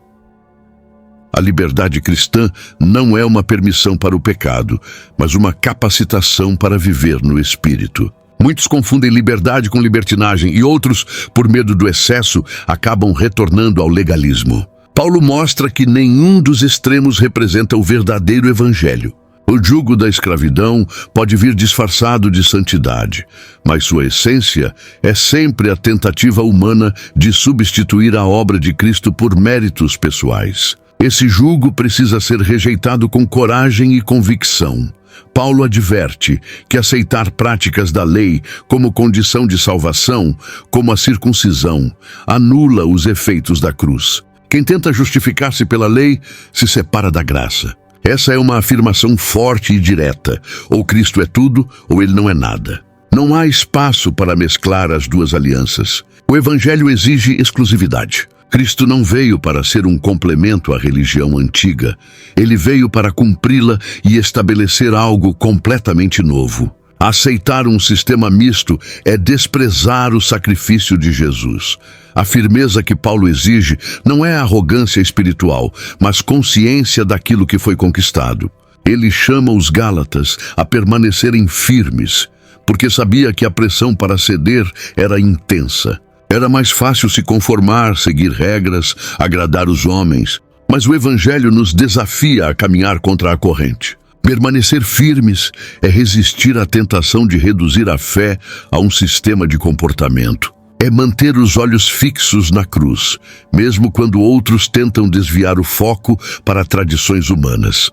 A liberdade cristã não é uma permissão para o pecado, mas uma capacitação para viver no Espírito. Muitos confundem liberdade com libertinagem e outros, por medo do excesso, acabam retornando ao legalismo. Paulo mostra que nenhum dos extremos representa o verdadeiro evangelho. O jugo da escravidão pode vir disfarçado de santidade, mas sua essência é sempre a tentativa humana de substituir a obra de Cristo por méritos pessoais. Esse jugo precisa ser rejeitado com coragem e convicção. Paulo adverte que aceitar práticas da lei como condição de salvação, como a circuncisão, anula os efeitos da cruz. Quem tenta justificar-se pela lei se separa da graça. Essa é uma afirmação forte e direta. Ou Cristo é tudo, ou ele não é nada. Não há espaço para mesclar as duas alianças. O Evangelho exige exclusividade. Cristo não veio para ser um complemento à religião antiga. Ele veio para cumpri-la e estabelecer algo completamente novo. Aceitar um sistema misto é desprezar o sacrifício de Jesus. A firmeza que Paulo exige não é arrogância espiritual, mas consciência daquilo que foi conquistado. Ele chama os Gálatas a permanecerem firmes, porque sabia que a pressão para ceder era intensa. Era mais fácil se conformar, seguir regras, agradar os homens, mas o Evangelho nos desafia a caminhar contra a corrente. Permanecer firmes é resistir à tentação de reduzir a fé a um sistema de comportamento. É manter os olhos fixos na cruz, mesmo quando outros tentam desviar o foco para tradições humanas.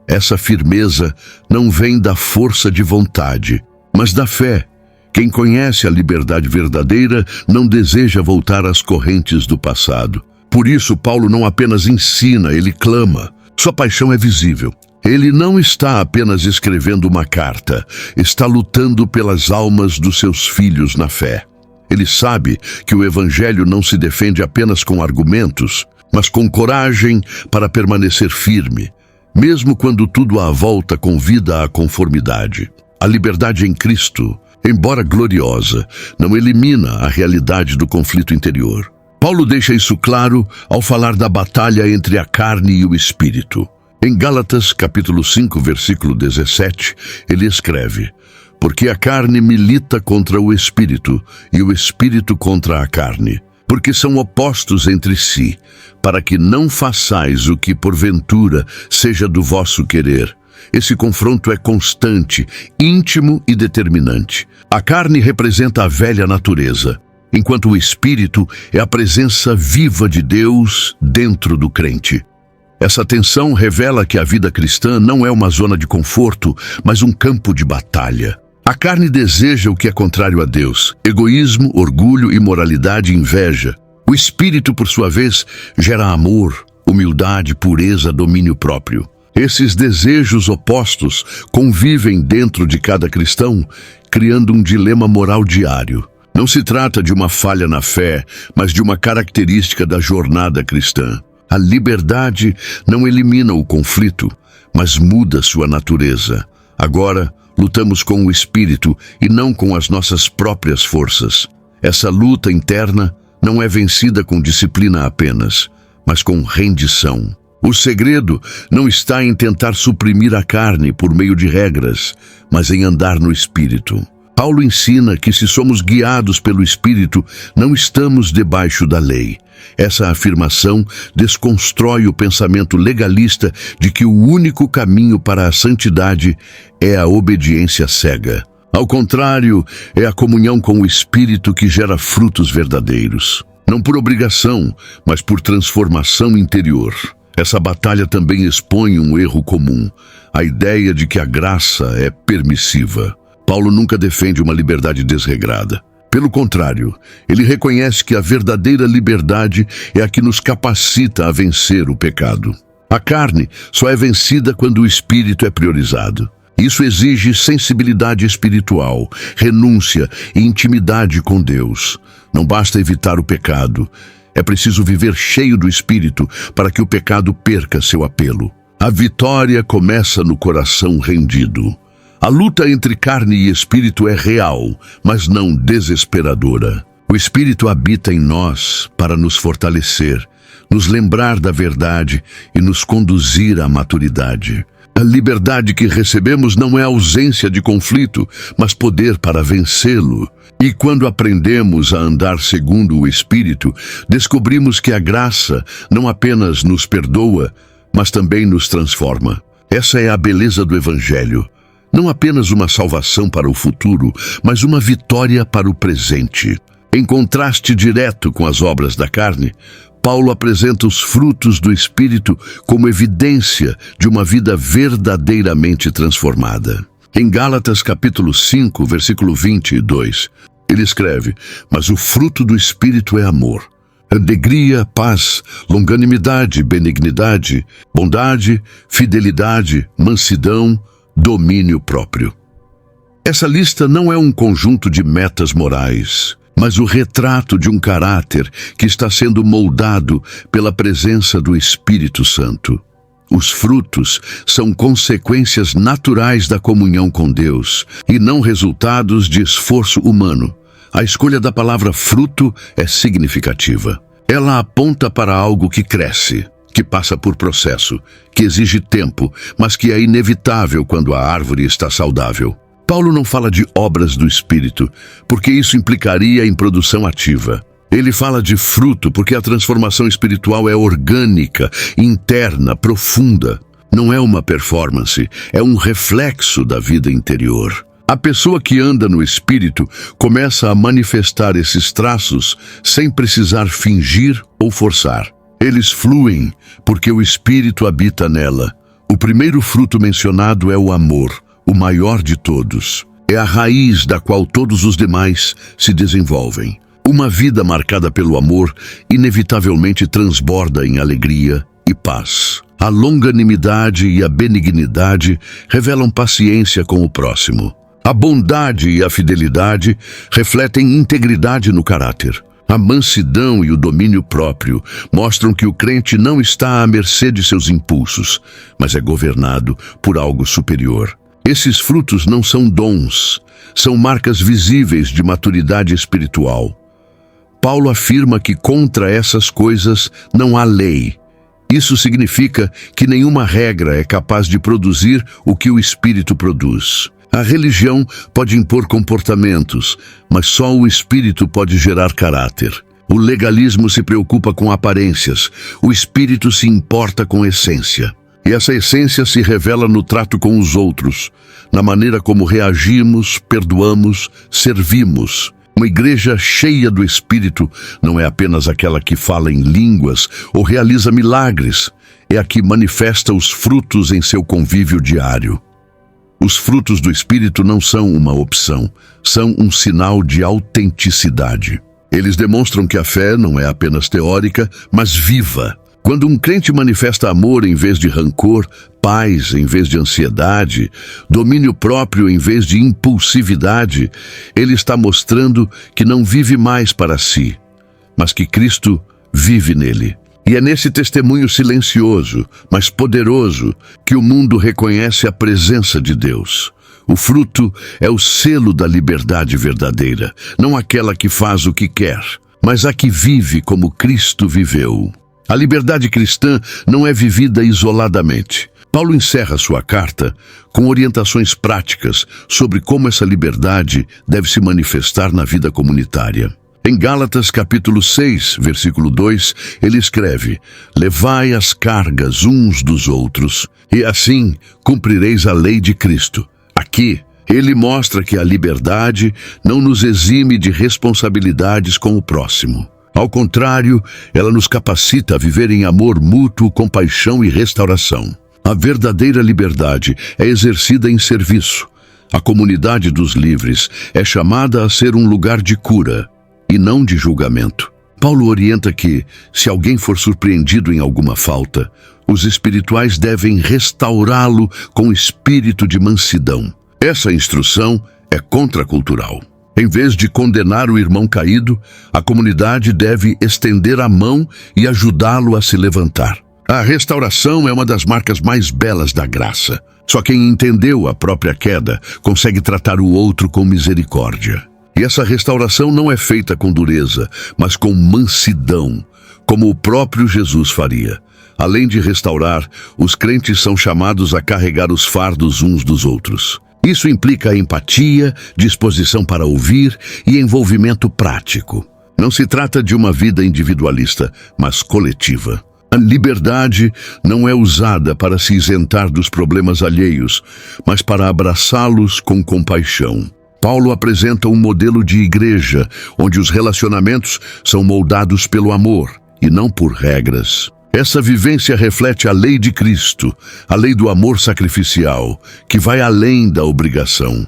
Essa firmeza não vem da força de vontade, mas da fé. Quem conhece a liberdade verdadeira não deseja voltar às correntes do passado. Por isso, Paulo não apenas ensina, ele clama. Sua paixão é visível. Ele não está apenas escrevendo uma carta, está lutando pelas almas dos seus filhos na fé. Ele sabe que o Evangelho não se defende apenas com argumentos, mas com coragem para permanecer firme, mesmo quando tudo à volta convida à conformidade. A liberdade em Cristo, embora gloriosa, não elimina a realidade do conflito interior. Paulo deixa isso claro ao falar da batalha entre a carne e o espírito. Em Gálatas, capítulo 5, versículo 17, ele escreve: porque a carne milita contra o espírito e o espírito contra a carne, porque são opostos entre si, para que não façais o que porventura seja do vosso querer. Esse confronto é constante, íntimo e determinante. A carne representa a velha natureza, enquanto o espírito é a presença viva de Deus dentro do crente. Essa tensão revela que a vida cristã não é uma zona de conforto, mas um campo de batalha. A carne deseja o que é contrário a Deus: egoísmo, orgulho, imoralidade e inveja. O espírito, por sua vez, gera amor, humildade, pureza, domínio próprio. Esses desejos opostos convivem dentro de cada cristão, criando um dilema moral diário. Não se trata de uma falha na fé, mas de uma característica da jornada cristã. A liberdade não elimina o conflito, mas muda sua natureza. Agora, lutamos com o espírito e não com as nossas próprias forças. Essa luta interna não é vencida com disciplina apenas, mas com rendição. O segredo não está em tentar suprimir a carne por meio de regras, mas em andar no espírito. Paulo ensina que se somos guiados pelo espírito, não estamos debaixo da lei. Essa afirmação desconstrói o pensamento legalista de que o único caminho para a santidade é a obediência cega. Ao contrário, é a comunhão com o Espírito que gera frutos verdadeiros. Não por obrigação, mas por transformação interior. Essa batalha também expõe um erro comum: a ideia de que a graça é permissiva. Paulo nunca defende uma liberdade desregrada. Pelo contrário, ele reconhece que a verdadeira liberdade é a que nos capacita a vencer o pecado. A carne só é vencida quando o espírito é priorizado. Isso exige sensibilidade espiritual, renúncia e intimidade com Deus. Não basta evitar o pecado. É preciso viver cheio do Espírito para que o pecado perca seu apelo. A vitória começa no coração rendido. A luta entre carne e espírito é real, mas não desesperadora. O Espírito habita em nós para nos fortalecer, nos lembrar da verdade e nos conduzir à maturidade. A liberdade que recebemos não é ausência de conflito, mas poder para vencê-lo. E quando aprendemos a andar segundo o Espírito, descobrimos que a graça não apenas nos perdoa, mas também nos transforma. Essa é a beleza do Evangelho. Não apenas uma salvação para o futuro, mas uma vitória para o presente. Em contraste direto com as obras da carne, Paulo apresenta os frutos do Espírito como evidência de uma vida verdadeiramente transformada. Em Gálatas capítulo 5, versículo 22, ele escreve: mas o fruto do Espírito é amor, alegria, paz, longanimidade, benignidade, bondade, fidelidade, mansidão, domínio próprio. Essa lista não é um conjunto de metas morais, mas o retrato de um caráter que está sendo moldado pela presença do Espírito Santo. Os frutos são consequências naturais da comunhão com Deus e não resultados de esforço humano. A escolha da palavra fruto é significativa. Ela aponta para algo que cresce, que passa por processo, que exige tempo, mas que é inevitável quando a árvore está saudável. Paulo não fala de obras do Espírito, porque isso implicaria em produção ativa. Ele fala de fruto porque a transformação espiritual é orgânica, interna, profunda. Não é uma performance, é um reflexo da vida interior. A pessoa que anda no Espírito começa a manifestar esses traços sem precisar fingir ou forçar. Eles fluem porque o Espírito habita nela. O primeiro fruto mencionado é o amor, o maior de todos. É a raiz da qual todos os demais se desenvolvem. Uma vida marcada pelo amor inevitavelmente transborda em alegria e paz. A longanimidade e a benignidade revelam paciência com o próximo. A bondade e a fidelidade refletem integridade no caráter. A mansidão e o domínio próprio mostram que o crente não está à mercê de seus impulsos, mas é governado por algo superior. Esses frutos não são dons, são marcas visíveis de maturidade espiritual. Paulo afirma que contra essas coisas não há lei. Isso significa que nenhuma regra é capaz de produzir o que o Espírito produz. A religião pode impor comportamentos, mas só o Espírito pode gerar caráter. O legalismo se preocupa com aparências, o Espírito se importa com essência. E essa essência se revela no trato com os outros, na maneira como reagimos, perdoamos, servimos. Uma igreja cheia do Espírito não é apenas aquela que fala em línguas ou realiza milagres, é a que manifesta os frutos em seu convívio diário. Os frutos do Espírito não são uma opção, são um sinal de autenticidade. Eles demonstram que a fé não é apenas teórica, mas viva. Quando um crente manifesta amor em vez de rancor, paz em vez de ansiedade, domínio próprio em vez de impulsividade, ele está mostrando que não vive mais para si, mas que Cristo vive nele. E é nesse testemunho silencioso, mas poderoso, que o mundo reconhece a presença de Deus. O fruto é o selo da liberdade verdadeira, não aquela que faz o que quer, mas a que vive como Cristo viveu. A liberdade cristã não é vivida isoladamente. Paulo encerra sua carta com orientações práticas sobre como essa liberdade deve se manifestar na vida comunitária. Em Gálatas capítulo 6, versículo 2, ele escreve: "Levai as cargas uns dos outros, e assim cumprireis a lei de Cristo." Aqui, ele mostra que a liberdade não nos exime de responsabilidades com o próximo. Ao contrário, ela nos capacita a viver em amor mútuo, compaixão e restauração. A verdadeira liberdade é exercida em serviço. A comunidade dos livres é chamada a ser um lugar de cura e não de julgamento. Paulo orienta que, se alguém for surpreendido em alguma falta, os espirituais devem restaurá-lo com espírito de mansidão. Essa instrução é contracultural. Em vez de condenar o irmão caído, a comunidade deve estender a mão e ajudá-lo a se levantar. A restauração é uma das marcas mais belas da graça. Só quem entendeu a própria queda consegue tratar o outro com misericórdia. E essa restauração não é feita com dureza, mas com mansidão, como o próprio Jesus faria. Além de restaurar, os crentes são chamados a carregar os fardos uns dos outros. Isso implica empatia, disposição para ouvir e envolvimento prático. Não se trata de uma vida individualista, mas coletiva. A liberdade não é usada para se isentar dos problemas alheios, mas para abraçá-los com compaixão. Paulo apresenta um modelo de igreja, onde os relacionamentos são moldados pelo amor e não por regras. Essa vivência reflete a lei de Cristo, a lei do amor sacrificial, que vai além da obrigação.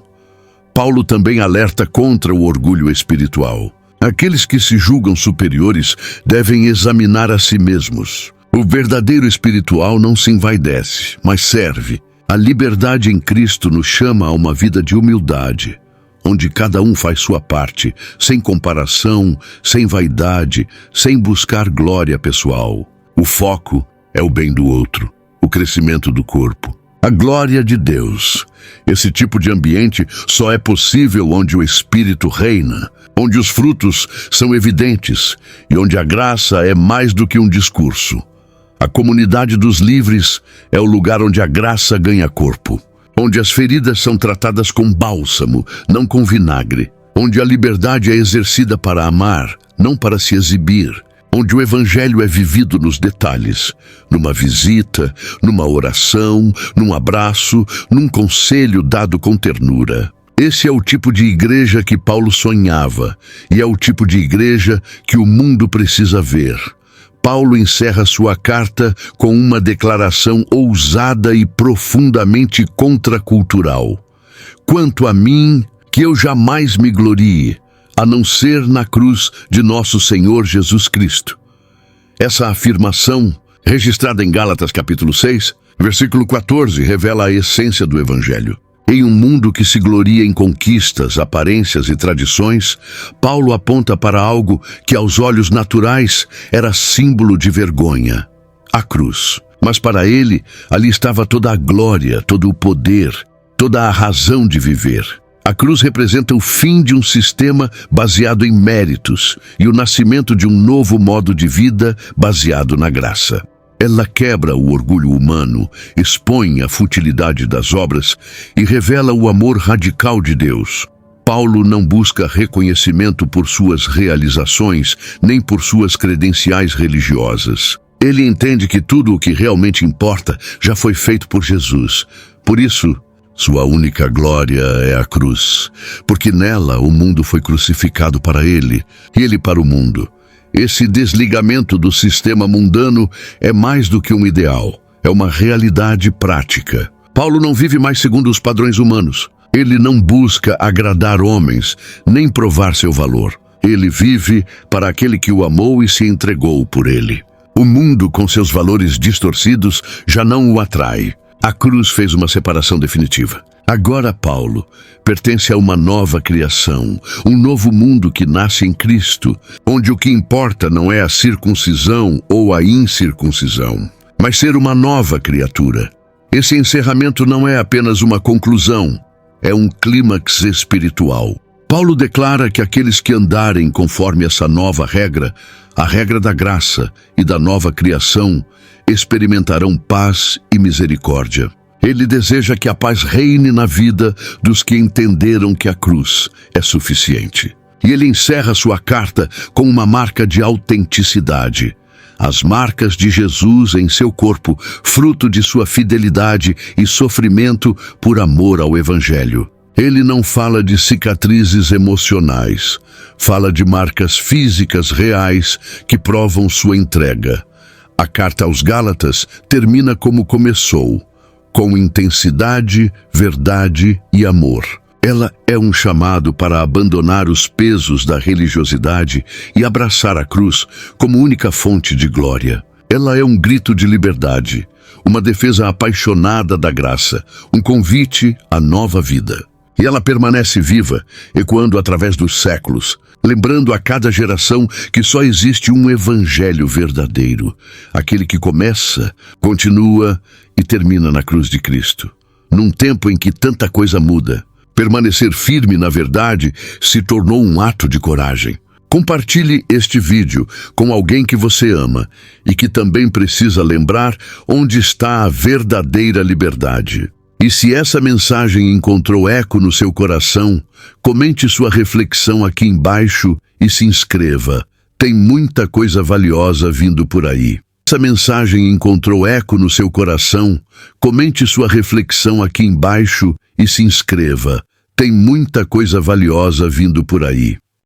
Paulo também alerta contra o orgulho espiritual. Aqueles que se julgam superiores devem examinar a si mesmos. O verdadeiro espiritual não se envaidece, mas serve. A liberdade em Cristo nos chama a uma vida de humildade, onde cada um faz sua parte, sem comparação, sem vaidade, sem buscar glória pessoal. O foco é o bem do outro, o crescimento do corpo, a glória de Deus. Esse tipo de ambiente só é possível onde o Espírito reina, onde os frutos são evidentes e onde a graça é mais do que um discurso. A comunidade dos livres é o lugar onde a graça ganha corpo, onde as feridas são tratadas com bálsamo, não com vinagre, onde a liberdade é exercida para amar, não para se exibir, onde o evangelho é vivido nos detalhes, numa visita, numa oração, num abraço, num conselho dado com ternura. Esse é o tipo de igreja que Paulo sonhava e é o tipo de igreja que o mundo precisa ver. Paulo encerra sua carta com uma declaração ousada e profundamente contracultural. Quanto a mim, que eu jamais me glorie, a não ser na cruz de nosso Senhor Jesus Cristo. Essa afirmação, registrada em Gálatas capítulo 6, versículo 14, revela a essência do Evangelho. Em um mundo que se gloria em conquistas, aparências e tradições, Paulo aponta para algo que aos olhos naturais era símbolo de vergonha: a cruz. Mas para ele, ali estava toda a glória, todo o poder, toda a razão de viver. A cruz representa o fim de um sistema baseado em méritos e o nascimento de um novo modo de vida baseado na graça. Ela quebra o orgulho humano, expõe a futilidade das obras e revela o amor radical de Deus. Paulo não busca reconhecimento por suas realizações, nem por suas credenciais religiosas. Ele entende que tudo o que realmente importa já foi feito por Jesus. Por isso, sua única glória é a cruz, porque nela o mundo foi crucificado para ele, e ele para o mundo. Esse desligamento do sistema mundano é mais do que um ideal, é uma realidade prática. Paulo não vive mais segundo os padrões humanos. Ele não busca agradar homens, nem provar seu valor. Ele vive para aquele que o amou e se entregou por ele. O mundo, com seus valores distorcidos, já não o atrai. A cruz fez uma separação definitiva. Agora Paulo pertence a uma nova criação, um novo mundo que nasce em Cristo, onde o que importa não é a circuncisão ou a incircuncisão, mas ser uma nova criatura. Esse encerramento não é apenas uma conclusão, é um clímax espiritual. Paulo declara que aqueles que andarem conforme essa nova regra, a regra da graça e da nova criação, experimentarão paz e misericórdia. Ele deseja que a paz reine na vida dos que entenderam que a cruz é suficiente. E ele encerra sua carta com uma marca de autenticidade. As marcas de Jesus em seu corpo, fruto de sua fidelidade e sofrimento por amor ao Evangelho. Ele não fala de cicatrizes emocionais, fala de marcas físicas reais que provam sua entrega. A carta aos Gálatas termina como começou, com intensidade, verdade e amor. Ela é um chamado para abandonar os pesos da religiosidade e abraçar a cruz como única fonte de glória. Ela é um grito de liberdade, uma defesa apaixonada da graça, um convite à nova vida. E ela permanece viva, ecoando através dos séculos, lembrando a cada geração que só existe um evangelho verdadeiro, aquele que começa, continua e termina na cruz de Cristo. Num tempo em que tanta coisa muda, permanecer firme na verdade se tornou um ato de coragem. Compartilhe este vídeo com alguém que você ama e que também precisa lembrar onde está a verdadeira liberdade. E se essa mensagem encontrou eco no seu coração, comente sua reflexão aqui embaixo e se inscreva. Tem muita coisa valiosa vindo por aí. Se essa mensagem encontrou eco no seu coração, comente sua reflexão aqui embaixo e se inscreva. Tem muita coisa valiosa vindo por aí.